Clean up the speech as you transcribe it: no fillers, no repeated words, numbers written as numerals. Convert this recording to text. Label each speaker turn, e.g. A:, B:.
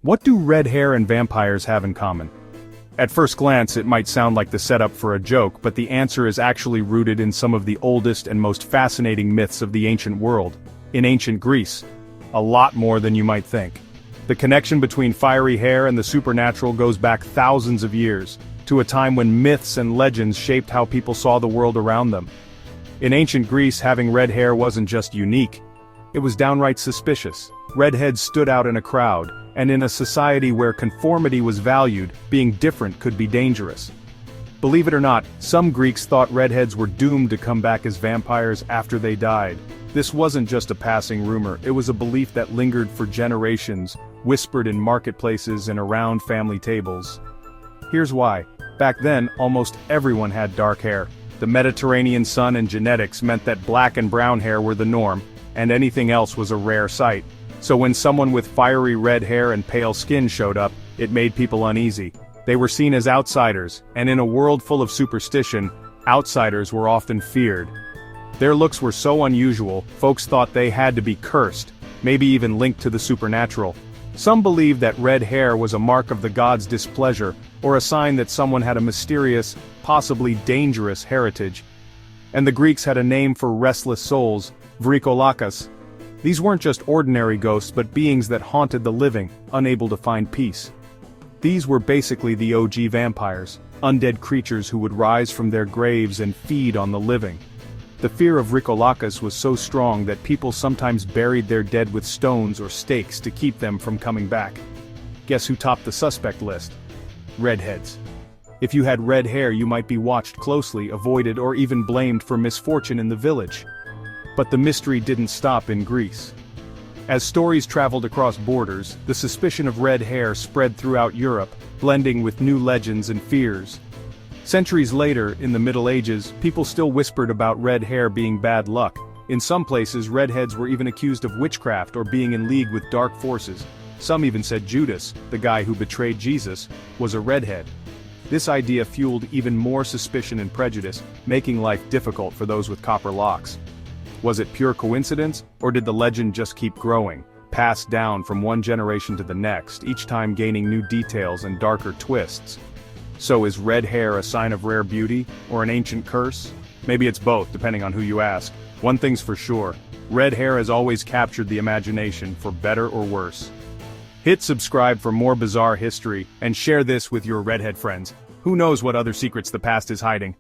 A: What do red hair and vampires have in common? At first glance, it might sound like the setup for a joke, but the answer is actually rooted in some of the oldest and most fascinating myths of the ancient world, in ancient Greece. A lot more than you might think. The connection between fiery hair and the supernatural goes back thousands of years, to a time when myths and legends shaped how people saw the world around them. In ancient Greece, having red hair wasn't just unique, it was downright suspicious. Redheads stood out in a crowd, and in a society where conformity was valued, being different could be dangerous. Believe it or not, some Greeks thought redheads were doomed to come back as vampires after they died. This wasn't just a passing rumor, it was a belief that lingered for generations, whispered in marketplaces and around family tables. Here's why. Back then, almost everyone had dark hair. The Mediterranean sun and genetics meant that black and brown hair were the norm, and anything else was a rare sight. So when someone with fiery red hair and pale skin showed up, it made people uneasy. They were seen as outsiders, and in a world full of superstition, outsiders were often feared. Their looks were so unusual, folks thought they had to be cursed, maybe even linked to the supernatural. Some believed that red hair was a mark of the gods' displeasure, or a sign that someone had a mysterious, possibly dangerous heritage. And the Greeks had a name for restless souls, vrikolakas. These weren't just ordinary ghosts but beings that haunted the living, unable to find peace. These were basically the OG vampires, undead creatures who would rise from their graves and feed on the living. The fear of vrikolakas was so strong that people sometimes buried their dead with stones or stakes to keep them from coming back. Guess who topped the suspect list? Redheads. If you had red hair, you might be watched closely, avoided, or even blamed for misfortune in the village. But the mystery didn't stop in Greece. As stories traveled across borders, the suspicion of red hair spread throughout Europe, blending with new legends and fears. Centuries later, in the Middle Ages, people still whispered about red hair being bad luck. In some places, redheads were even accused of witchcraft or being in league with dark forces. Some even said Judas, the guy who betrayed Jesus, was a redhead. This idea fueled even more suspicion and prejudice, making life difficult for those with copper locks. Was it pure coincidence, or did the legend just keep growing, passed down from one generation to the next, each time gaining new details and darker twists? So is red hair a sign of rare beauty, or an ancient curse? Maybe it's both, depending on who you ask. One thing's for sure, red hair has always captured the imagination, for better or worse. Hit subscribe for more bizarre history, and share this with your redhead friends. Who knows what other secrets the past is hiding?